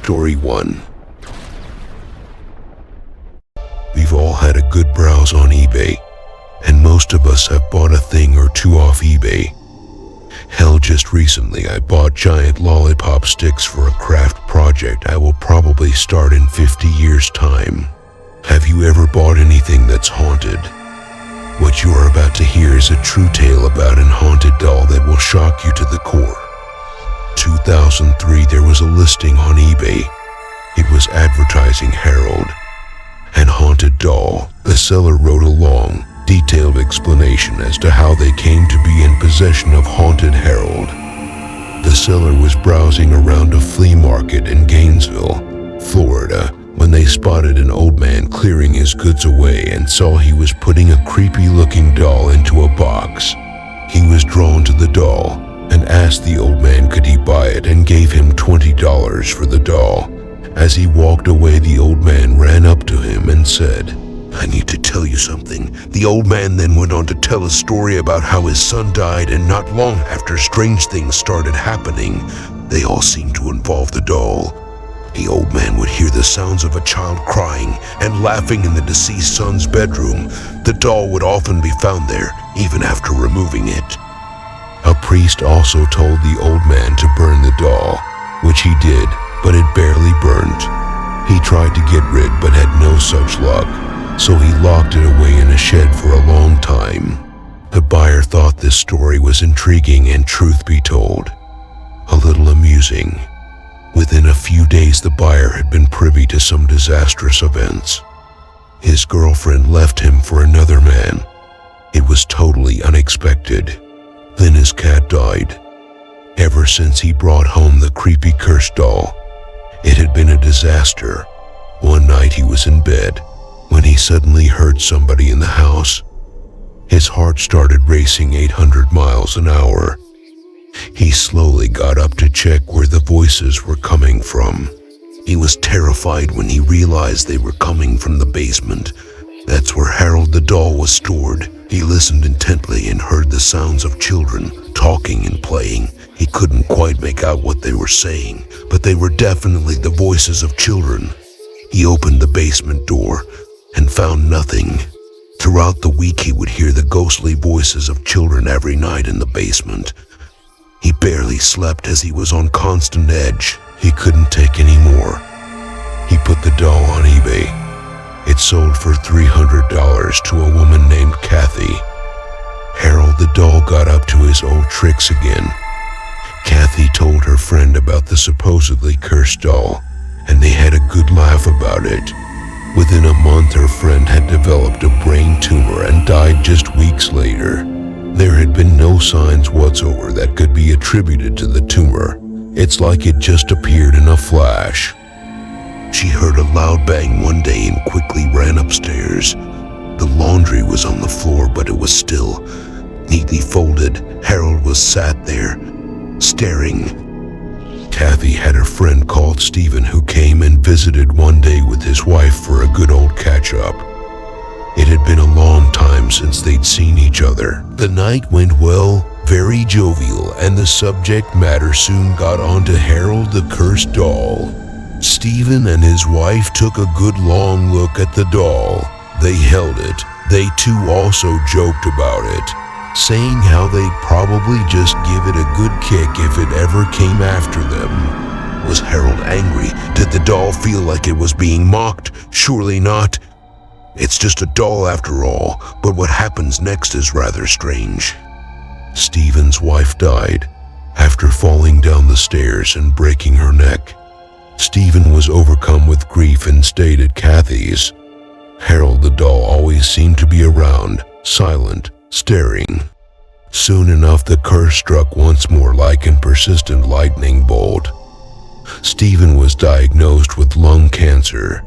Story 1. We've all had a good browse on eBay, and most of us have bought a thing or two off eBay. Hell, just recently I bought giant lollipop sticks for a craft project I will probably start in 50 years' time. Have you ever bought anything that's haunted? What you are about to hear is a true tale about an haunted doll that will shock you to the core. 2003, there was a listing on eBay. It was advertising Harold, an haunted doll. The seller wrote a long, detailed explanation as to how they came to be in possession of haunted Harold. The seller was browsing around a flea market in Gainesville, Florida, when they spotted an old man clearing his goods away and saw he was putting a creepy-looking doll into a box. He was drawn to the doll and asked the old man could he buy it, and gave him $20 for the doll. As he walked away, the old man ran up to him and said, "I need to tell you something." The old man then went on to tell a story about how his son died, and not long after, strange things started happening. They all seemed to involve the doll. The old man would hear the sounds of a child crying and laughing in the deceased son's bedroom. The doll would often be found there, even after removing it. A priest also told the old man to burn the doll, which he did, but it barely burned. He tried to get rid but had no such luck, so he locked it away in a shed for a long time. The buyer thought this story was intriguing and, truth be told, a little amusing. Within a few days, the buyer had been privy to some disastrous events. His girlfriend left him for another man. It was totally unexpected. Then his cat died. Ever since he brought home the creepy cursed doll, it had been a disaster. One night he was in bed when he suddenly heard somebody in the house. His heart started racing 800 miles an hour. He slowly got up to check where the voices were coming from. He was terrified when he realized they were coming from the basement. That's where Harold the doll was stored. He listened intently and heard the sounds of children talking and playing. He couldn't quite make out what they were saying, but they were definitely the voices of children. He opened the basement door and found nothing. Throughout the week, he would hear the ghostly voices of children every night in the basement. He barely slept as he was on constant edge. He couldn't take any more. He put the doll on eBay. It sold for $300 to a woman named Kathy. Harold the doll got up to his old tricks again. Kathy told her friend about the supposedly cursed doll, and they had a good laugh about it. Within a month, her friend had developed a brain tumor and died just weeks later. There had been no signs whatsoever that could be attributed to the tumor. It's like it just appeared in a flash. She heard a loud bang one day and quickly ran upstairs. The laundry was on the floor, but it was still neatly folded. Harold was sat there, staring. Kathy had a friend called Stephen who came and visited one day with his wife for a good old catch-up. It had been a long time since they'd seen each other. The night went well, very jovial, and the subject matter soon got onto Harold the cursed doll. Stephen and his wife took a good long look at the doll. They held it. They too also joked about it, saying how they'd probably just give it a good kick if it ever came after them. Was Harold angry? Did the doll feel like it was being mocked? Surely not. It's just a doll after all, but what happens next is rather strange. Stephen's wife died after falling down the stairs and breaking her neck. Stephen was overcome with grief and stayed at Kathy's. Harold the doll always seemed to be around, silent, staring. Soon enough, the curse struck once more like a persistent lightning bolt. Stephen was diagnosed with lung cancer.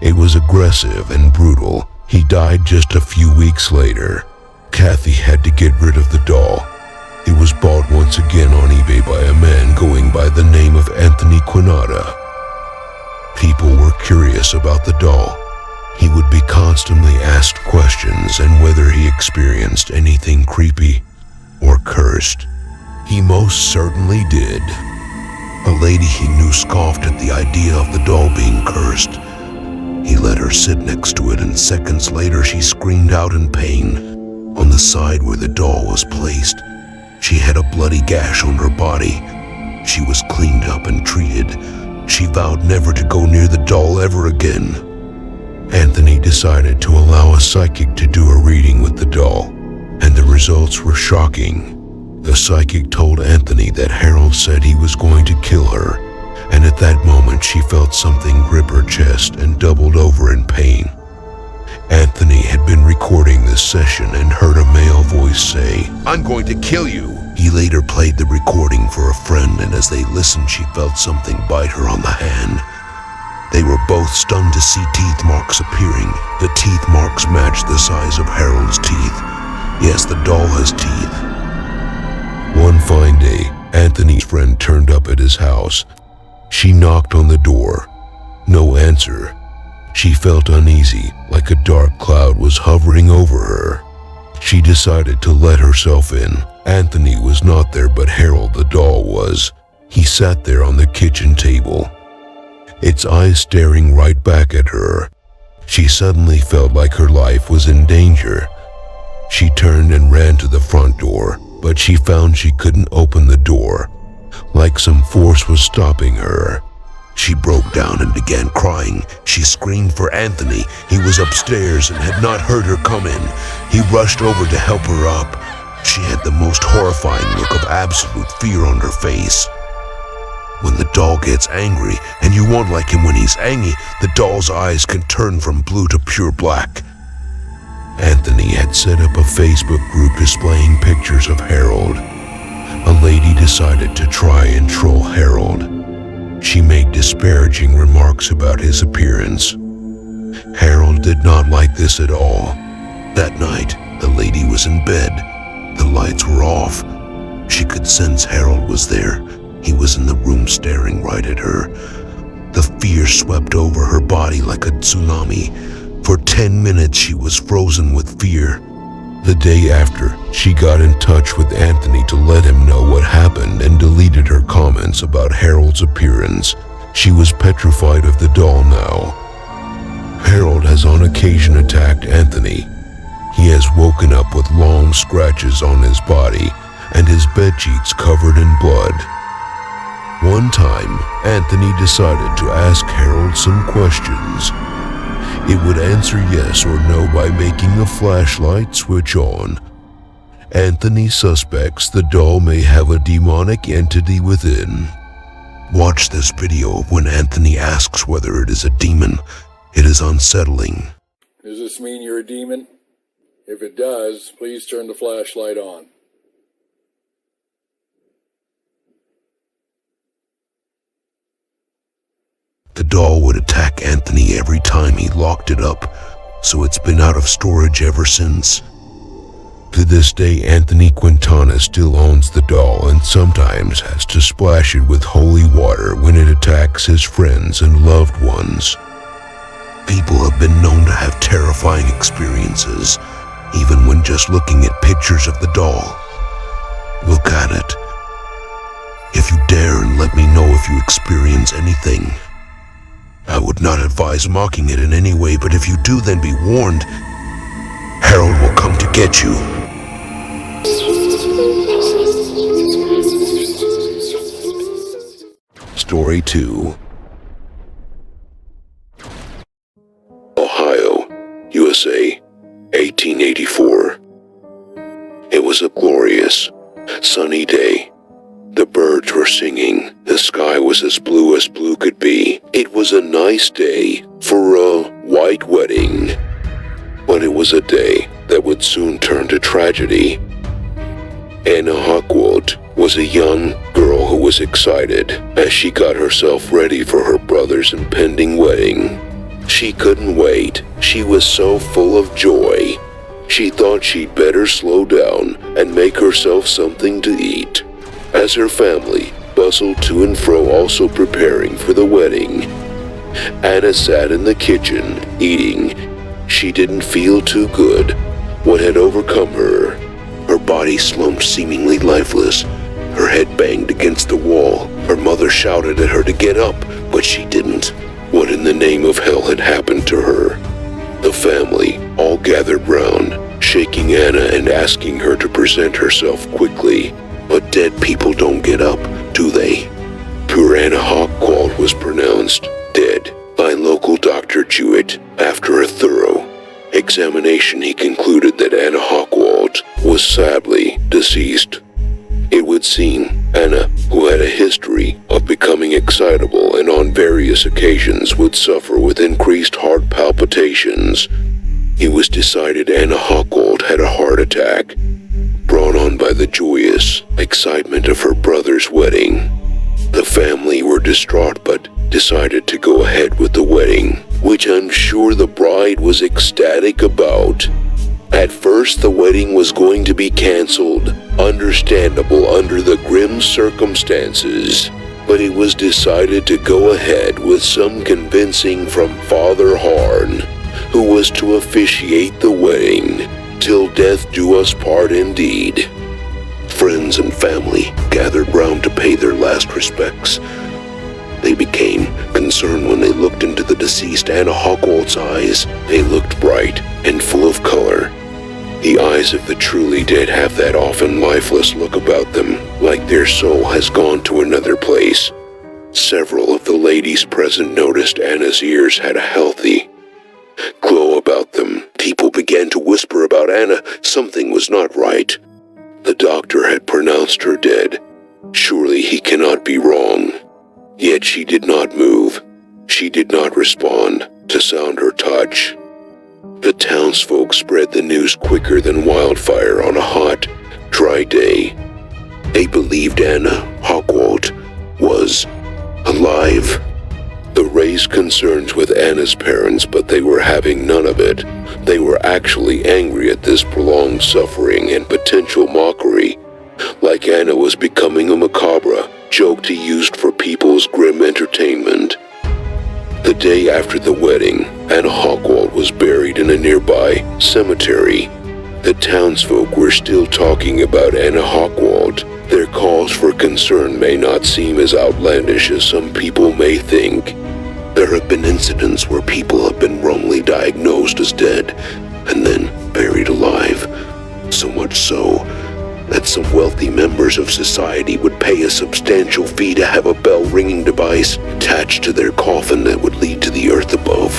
It was aggressive and brutal. He died just a few weeks later. Kathy had to get rid of the doll. It was bought once again on eBay by a man going by the name of Anthony Quinata. People were curious about the doll. He would be constantly asked questions and whether he experienced anything creepy or cursed. He most certainly did. A lady he knew scoffed at the idea of the doll being cursed. He let her sit next to it, and seconds later she screamed out in pain. On the side where the doll was placed, she had a bloody gash on her body. She was cleaned up and treated. She vowed never to go near the doll ever again. Anthony decided to allow a psychic to do a reading with the doll, and the results were shocking. The psychic told Anthony that Harold said he was going to kill her, and at that moment she felt something grip her chest and doubled over in pain. Anthony had been recording this session and heard a male voice say, "I'm going to kill you." He later played the recording for a friend, and as they listened, she felt something bite her on the hand. They were both stunned to see teeth marks appearing. The teeth marks matched the size of Harold's teeth. Yes, the doll has teeth. One fine day, Anthony's friend turned up at his house. She knocked on the door. No answer. She felt uneasy, like a dark cloud was hovering over her. She decided to let herself in. Anthony was not there, but Harold the doll was. He sat there on the kitchen table, its eyes staring right back at her. She suddenly felt like her life was in danger. She turned and ran to the front door, but she found she couldn't open the door, like some force was stopping her. She broke down and began crying. She screamed for Anthony. He was upstairs and had not heard her come in. He rushed over to help her up. She had the most horrifying look of absolute fear on her face. When the doll gets angry, and you won't like him when he's angry, the doll's eyes can turn from blue to pure black. Anthony had set up a Facebook group displaying pictures of Harold. A lady decided to try and troll Harold. She made disparaging remarks about his appearance. Harold did not like this at all. That night, the lady was in bed. The lights were off. She could sense Harold was there. He was in the room staring right at her. The fear swept over her body like a tsunami. For 10 minutes, she was frozen with fear. The day after, she got in touch with Anthony to let him know what happened and deleted her comments about Harold's appearance. She was petrified of the doll now. Harold has on occasion attacked Anthony. He has woken up with long scratches on his body and his bedsheets covered in blood. One time, Anthony decided to ask Harold some questions. It would answer yes or no by making a flashlight switch on. Anthony suspects the doll may have a demonic entity within. Watch this video of when Anthony asks whether it is a demon. It is unsettling. Does this mean you're a demon? If it does, please turn the flashlight on. The doll would attack Anthony every time he locked it up, so it's been out of storage ever since. To this day, Anthony Quintana still owns the doll and sometimes has to splash it with holy water when it attacks his friends and loved ones. People have been known to have terrifying experiences, even when just looking at pictures of the doll. Look at it. If you dare, and let me know if you experience anything. I would not advise mocking it in any way, but if you do, then be warned. Harold will come to get you. Story 2. Ohio, USA, 1884. It was a glorious, sunny day. The birds were singing. The sky was as blue could be. It was a nice day for a white wedding. But it was a day that would soon turn to tragedy. Anna Hawkwold was a young girl who was excited as she got herself ready for her brother's impending wedding. She couldn't wait. She was so full of joy. She thought she'd better slow down and make herself something to eat. As her family bustled to and fro, also preparing for the wedding, Anna sat in the kitchen, eating. She didn't feel too good. What had overcome her? Her body slumped, seemingly lifeless. Her head banged against the wall. Her mother shouted at her to get up, but she didn't. What in the name of hell had happened to her? The family all gathered round, shaking Anna and asking her to present herself quickly. But dead people don't get up, do they? Poor Anna Hawkwald was pronounced dead by local Dr. Jewett. After a thorough examination, he concluded that Anna Hawkwald was sadly deceased. It would seem Anna, who had a history of becoming excitable and on various occasions would suffer with increased heart palpitations, it was decided Anna Hawkwald had a heart attack, brought on by the joyous excitement of her brother's wedding. The family were distraught but decided to go ahead with the wedding, which I'm sure the bride was ecstatic about. At first, the wedding was going to be canceled, understandable under the grim circumstances, but it was decided to go ahead with some convincing from Father Harn, who was to officiate the wedding, till death do us part indeed. Friends and family gathered round to pay their last respects. They became concerned when they looked into the deceased Anna Hawkwald's eyes. They looked bright and full of color. The eyes of the truly dead have that often lifeless look about them, like their soul has gone to another place. Several of the ladies present noticed Anna's ears had a healthy glow about them. People began to whisper about Anna. Something was not right. The doctor had pronounced her dead. Surely he cannot be wrong. Yet she did not move. She did not respond to sound or touch. The townsfolk spread the news quicker than wildfire on a hot, dry day. They believed Anna Hawkwald was alive. They raised concerns with Anna's parents, but they were having none of it. They were actually angry at this prolonged suffering and potential mockery, like Anna was becoming a macabre joke to be used for people's grim entertainment. The day after the wedding, Anna Hawkwald was buried in a nearby cemetery. The townsfolk were still talking about Anna Hawkwald. Their cause for concern may not seem as outlandish as some people may think. There have been incidents where people have been wrongly diagnosed as dead and then buried alive. So much so that some wealthy members of society would pay a substantial fee to have a bell-ringing device attached to their coffin that would lead to the earth above,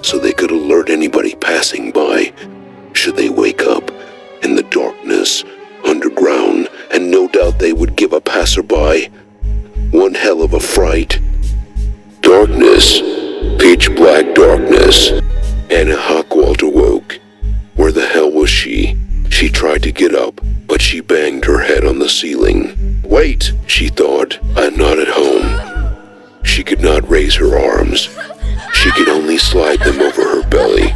so they could alert anybody passing by should they wake up in the darkness underground, and no doubt they would give a passerby one hell of a fright. Darkness, pitch black darkness. Anna Hawkwald awoke. Where the hell was she? She tried to get up, but she banged her head on the ceiling. Wait, she thought, I'm not at home. She could not raise her arms. She could only slide them over her belly.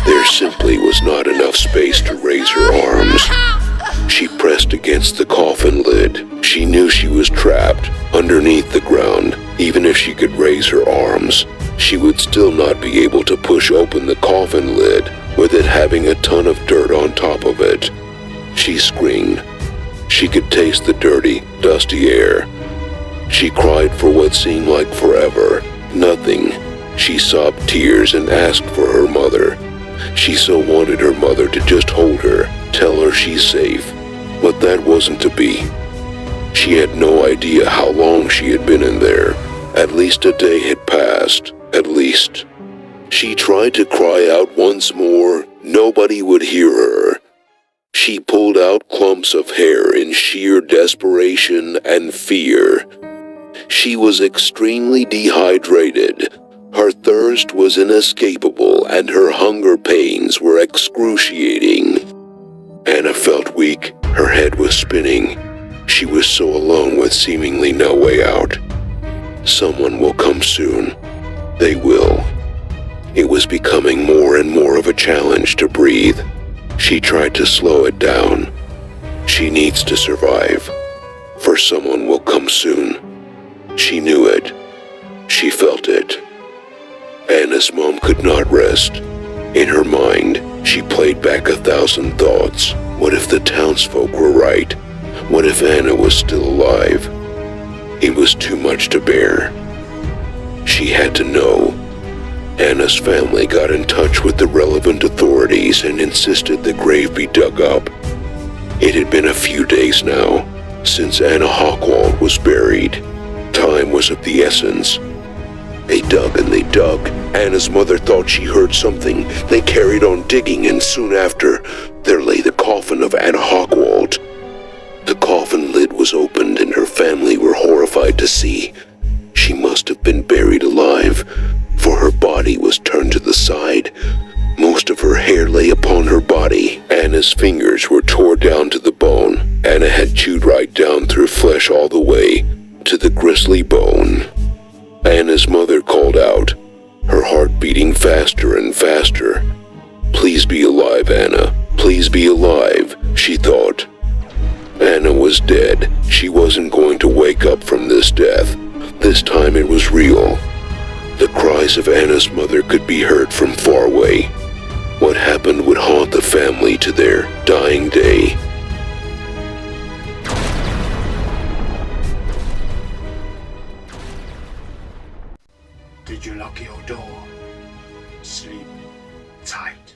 There simply was not enough space to raise her arms. She pressed against the coffin lid. She knew she was trapped underneath the ground. Even if she could raise her arms, she would still not be able to push open the coffin lid, with it having a ton of dirt on top of it. She screamed. She could taste the dirty, dusty air. She cried for what seemed like forever. Nothing. She sobbed tears and asked for her mother. She so wanted her mother to just hold her, tell her she's safe. But that wasn't to be. She had no idea how long she had been in there. At least a day had passed. At least. She tried to cry out once more. Nobody would hear her. She pulled out clumps of hair in sheer desperation and fear. She was extremely dehydrated. Her thirst was inescapable, and her hunger pains were excruciating. Anna felt weak. Her head was spinning. She was so alone with seemingly no way out. Someone will come soon. They will. It was becoming more and more of a challenge to breathe. She tried to slow it down. She needs to survive, for someone will come soon. She knew it. She felt it. Anna's mom could not rest. In her mind, she played back 1,000 thoughts. What if the townsfolk were right? What if Anna was still alive? It was too much to bear. She had to know. Anna's family got in touch with the relevant authorities and insisted the grave be dug up. It had been a few days now since Anna Hockwald was buried. Time was of the essence. They dug and they dug. Anna's mother thought she heard something. They carried on digging, and soon after, there lay the coffin of Anna Hockwald. The coffin lid was opened, and her family were horrified to see. She must have been buried alive, for her body was turned to the side. Most of her hair lay upon her body. Anna's fingers were tore down to the bone. Anna had chewed right down through flesh all the way to the gristly bone. Anna's mother called out, her heart beating faster and faster. "Please be alive, Anna. Please be alive," she thought. Anna was dead. She wasn't going to wake up from this death. This time it was real. The cries of Anna's mother could be heard from far away. What happened would haunt the family to their dying day. Did you lock your door? Sleep tight.